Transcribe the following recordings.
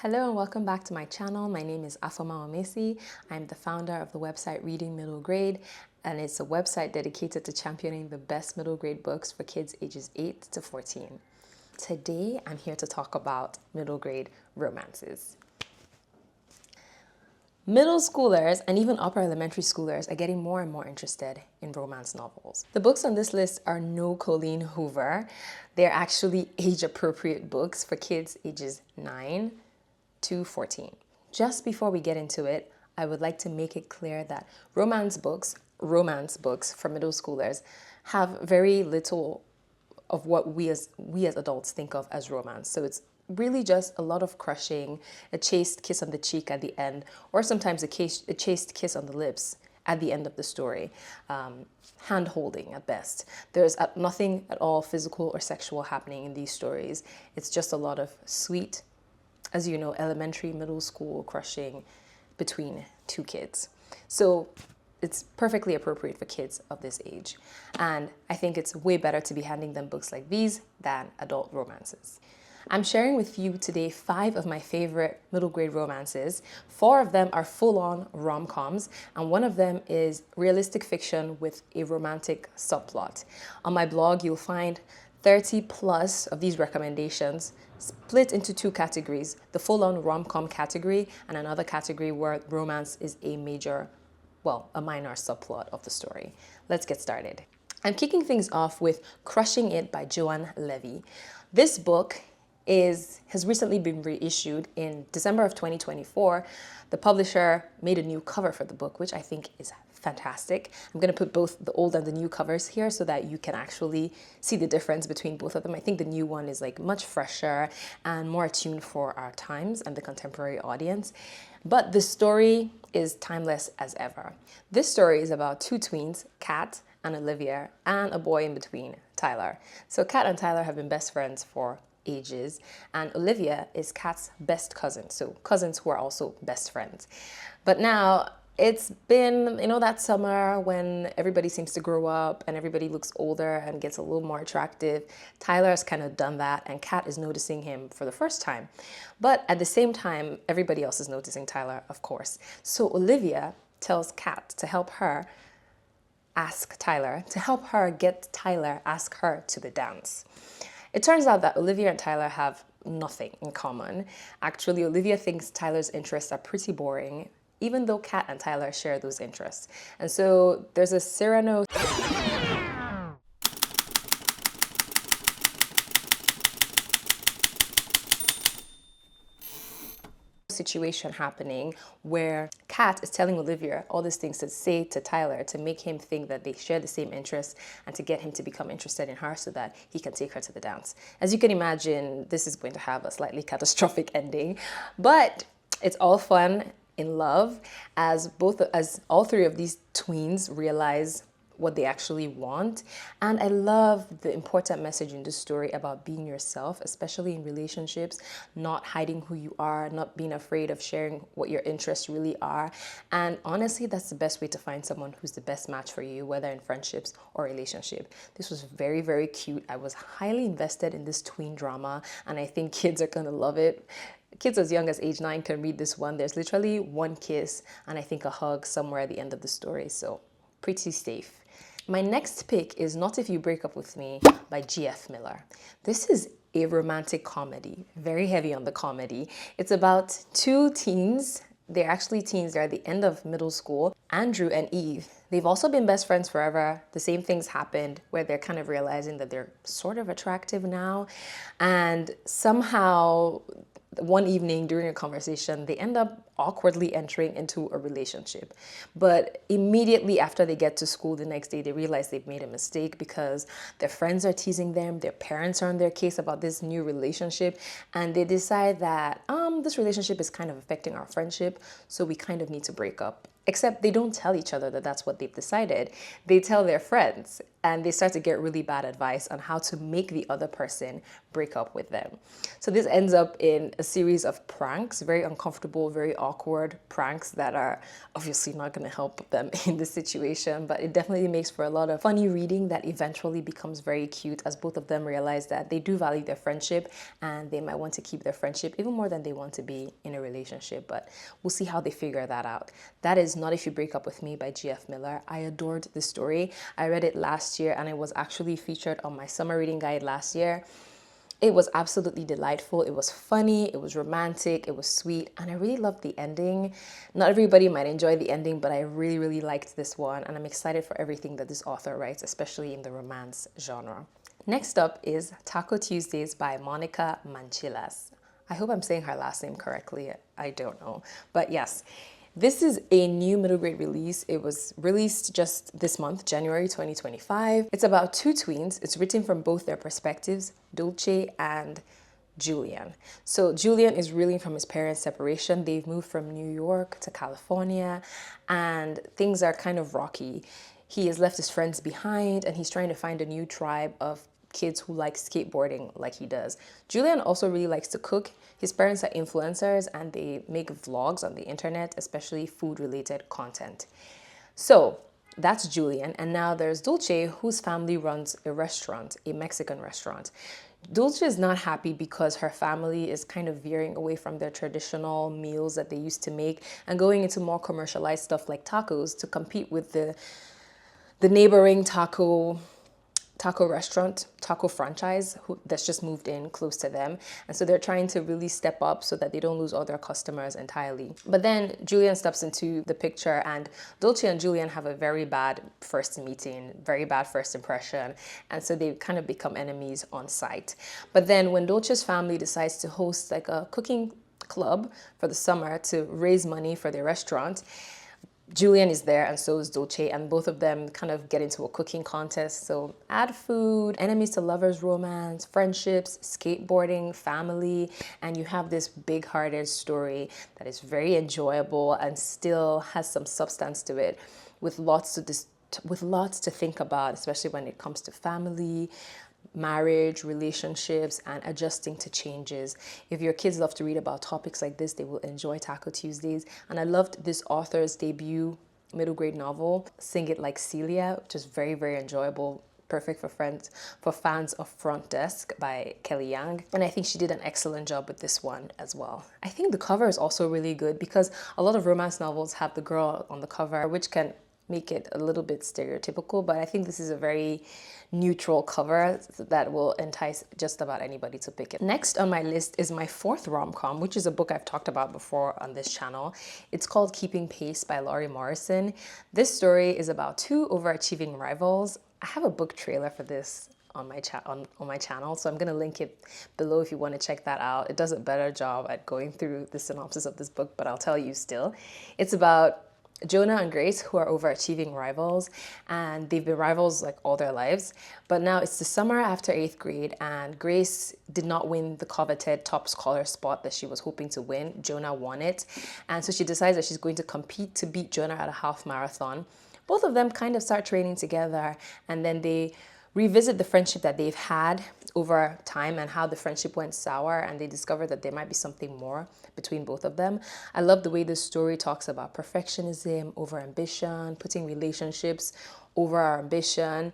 Hello and welcome back to my channel. My name is Afoma Omesi. I'm the founder of the website Reading Middle Grade, and it's a website dedicated to championing the best middle grade books for kids ages 8 to 14. Today, I'm here to talk about middle grade romances. Middle schoolers and even upper elementary schoolers are getting more and more interested in romance novels. The books on this list are no Colleen Hoover. They're actually age-appropriate books for kids ages 9 to 14. Just before we get into it, I would like to make it clear that romance books for middle schoolers have very little of what we as adults think of as romance. So it's really just a lot of crushing, a chaste kiss on the cheek at the end, or sometimes a chaste kiss on the lips at the end of the story. Hand holding at best. There's nothing at all physical or sexual happening in these stories. It's just a lot of sweet, as you know, elementary, middle school crushing between two kids. So it's perfectly appropriate for kids of this age. And I think it's way better to be handing them books like these than adult romances. I'm sharing with you today 5 of my favorite middle grade romances. 4 of them are full-on rom-coms, and 1 of them is realistic fiction with a romantic subplot. On my blog, you'll find 30 plus of these recommendations split into 2 categories: the full-on rom-com category and another category where romance is a minor subplot of the story. Let's get started. I'm kicking things off with Crushing It by Joanne Levy. This book has recently been reissued in December of 2024. The publisher made a new cover for the book, which I think is fantastic. I'm going to put both the old and the new covers here so that you can actually see the difference between both of them. I think the new one is like much fresher and more attuned for our times and the contemporary audience. But the story is timeless as ever. This story is about 2 tweens, Kat and Olivia, and a boy in between, Tyler. So Kat and Tyler have been best friends for ages, and Olivia is Kat's best cousin, so cousins who are also best friends. But now it's been, that summer when everybody seems to grow up and everybody looks older and gets a little more attractive. Tyler has kind of done that, and Kat is noticing him for the first time. But at the same time, everybody else is noticing Tyler, of course. So Olivia tells Kat to help her ask Tyler to the dance. It turns out that Olivia and Tyler have nothing in common. Actually, Olivia thinks Tyler's interests are pretty boring, even though Kat and Tyler share those interests. And so there's a Cyrano situation happening where Kat is telling Olivia all these things to say to Tyler to make him think that they share the same interests and to get him to become interested in her so that he can take her to the dance. As you can imagine, this is going to have a slightly catastrophic ending, but it's all fun in love as all 3 of these tweens realize what they actually want. And I love the important message in this story about being yourself, especially in relationships, not hiding who you are, not being afraid of sharing what your interests really are. And honestly, that's the best way to find someone who's the best match for you, whether in friendships or relationship. This was very, very cute. I was highly invested in this tween drama, and I think kids are gonna love it. Kids as young as age 9 can read this one. There's literally 1 kiss and I think a hug somewhere at the end of the story, so pretty safe. My next pick is Not If You Break Up With Me by G.F. Miller. This is a romantic comedy, very heavy on the comedy. It's about 2 teens. They're actually teens. They're at the end of middle school. Andrew and Eve. They've also been best friends forever. The same things happened where they're kind of realizing that they're sort of attractive now. And somehow one evening during a conversation, they end up awkwardly entering into a relationship. But immediately after they get to school the next day, they realize they've made a mistake because their friends are teasing them, their parents are on their case about this new relationship, and they decide that this relationship is kind of affecting our friendship, so we kind of need to break up. Except they don't tell each other that that's what they've decided. They tell their friends. and they start to get really bad advice on how to make the other person break up with them. So this ends up in a series of pranks, very uncomfortable, very awkward pranks that are obviously not going to help them in this situation, but it definitely makes for a lot of funny reading that eventually becomes very cute as both of them realize that they do value their friendship and they might want to keep their friendship even more than they want to be in a relationship, but we'll see how they figure that out. That is Not If You Break Up With Me by G.F. Miller. I adored this story. I read it last year and it was actually featured on my summer reading guide last year. It was absolutely delightful. It was funny, it was romantic, it was sweet, and I really loved the ending. Not everybody might enjoy the ending, but I really, really liked this one, and I'm excited for everything that this author writes, especially in the romance genre. Next up is Taco Tuesdays by Monica Mancillas. I hope I'm saying her last name correctly. I don't know, but yes. This is a new middle grade release. It was released just this month, January 2025. It's about two tweens. It's written from both their perspectives, Dulce and Julian. So Julian is reeling from his parents' separation. They've moved from New York to California and things are kind of rocky. He has left his friends behind and he's trying to find a new tribe of kids who like skateboarding like he does. Julian also really likes to cook. His parents are influencers and they make vlogs on the internet, especially food related content. So that's Julian. And now there's Dulce, whose family runs a restaurant, a Mexican restaurant. Dulce is not happy because her family is kind of veering away from their traditional meals that they used to make and going into more commercialized stuff like tacos to compete with the neighboring taco restaurant, taco franchise that's just moved in close to them. And so they're trying to really step up so that they don't lose all their customers entirely. But then Julian steps into the picture and Dulce and Julian have a very bad first meeting, very bad first impression. And so they kind of become enemies on sight. But then when Dulce's family decides to host like a cooking club for the summer to raise money for their restaurant, Julian is there and so is Dulce, and both of them kind of get into a cooking contest. So add food, enemies to lovers romance, friendships, skateboarding, family, and you have this big-hearted story that is very enjoyable and still has some substance to it with lots to think about, especially when it comes to family, marriage, relationships, and adjusting to changes. If your kids love to read about topics like this, they will enjoy Taco Tuesdays. And I loved this author's debut middle grade novel, Sing It Like Celia, which is very, very enjoyable. Perfect for fans of Front Desk by Kelly Young. And I think she did an excellent job with this one as well. I think the cover is also really good because a lot of romance novels have the girl on the cover, which can make it a little bit stereotypical, but I think this is a very neutral cover that will entice just about anybody to pick it. Next on my list is my fourth rom-com, which is a book I've talked about before on this channel. It's called Keeping Pace by Laurie Morrison. This story is about two overachieving rivals. I have a book trailer for this on my channel, so I'm gonna link it below if you want to check that out. It does a better job at going through the synopsis of this book, but I'll tell you still. It's about Jonah and Grace, who are overachieving rivals, and they've been rivals like all their lives. But now it's the summer after 8th grade, and Grace did not win the coveted top scholar spot that she was hoping to win. Jonah won it, and so she decides that she's going to compete to beat Jonah at a half marathon. Both of them kind of start training together, and then they revisit the friendship that they've had over time and how the friendship went sour, and they discover that there might be something more between both of them. I love the way this story talks about perfectionism over ambition, putting relationships over our ambition.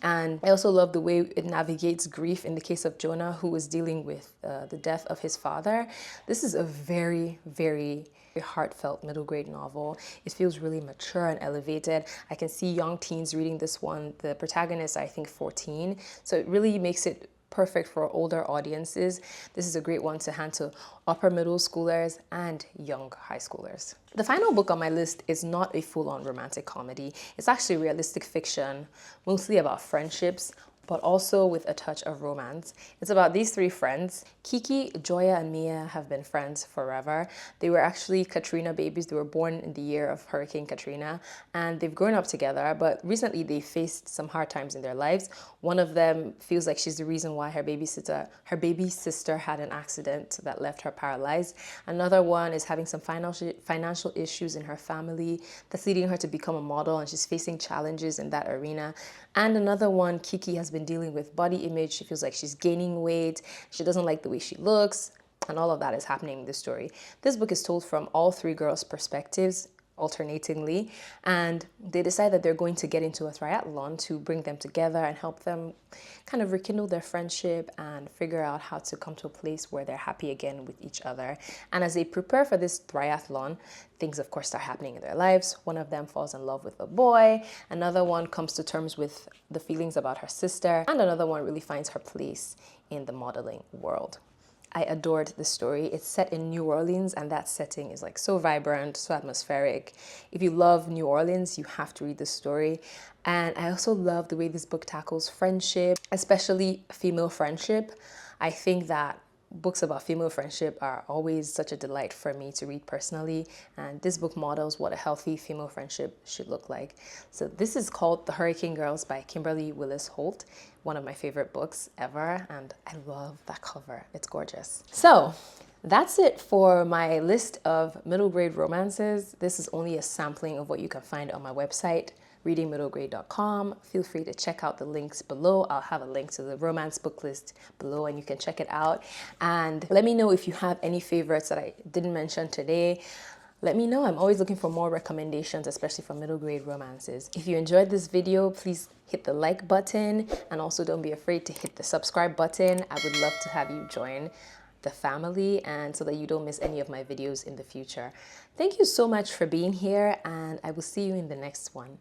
And I also love the way it navigates grief in the case of Jonah, who is dealing with the death of his father. This is a very, very heartfelt middle grade novel. It feels really mature and elevated. I can see young teens reading this one. The protagonist, I think 14. So it really makes it perfect for older audiences. This is a great one to hand to upper middle schoolers and young high schoolers. The final book on my list is not a full-on romantic comedy. It's actually realistic fiction, mostly about friendships, but also with a touch of romance. It's about these three friends. Kiki, Joya, and Mia have been friends forever. They were actually Katrina babies. They were born in the year of Hurricane Katrina, and they've grown up together, but recently they faced some hard times in their lives. One of them feels like she's the reason why her baby sister had an accident that left her paralyzed. Another one is having some financial issues in her family that's leading her to become a model, and she's facing challenges in that arena. And another one, Kiki, has been dealing with body image. She feels like she's gaining weight. She doesn't like the way she looks, and all of that is happening in this story. This book is told from all three girls' perspectives, alternatingly, and they decide that they're going to get into a triathlon to bring them together and help them kind of rekindle their friendship and figure out how to come to a place where they're happy again with each other. And as they prepare for this triathlon, things of course start happening in their lives. One of them falls in love with a boy, another one comes to terms with the feelings about her sister, and another one really finds her place in the modeling world. I adored this story. It's set in New Orleans, and that setting is like so vibrant, so atmospheric. If you love New Orleans, you have to read this story. And I also love the way this book tackles friendship, especially female friendship. I think that books about female friendship are always such a delight for me to read personally, and this book models what a healthy female friendship should look like. So this is called The Hurricane Girls by Kimberly Willis Holt, one of my favorite books ever, and I love that cover. It's gorgeous. So that's it for my list of middle grade romances. This is only a sampling of what you can find on my website, readingmiddlegrade.com. Feel free to check out the links below. I'll have a link to the romance book list below and you can check it out. And let me know if you have any favorites that I didn't mention today. Let me know. I'm always looking for more recommendations, especially for middle grade romances. If you enjoyed this video, please hit the like button, and also don't be afraid to hit the subscribe button. I would love to have you join the family, and so that you don't miss any of my videos in the future. Thank you so much for being here, and I will see you in the next one.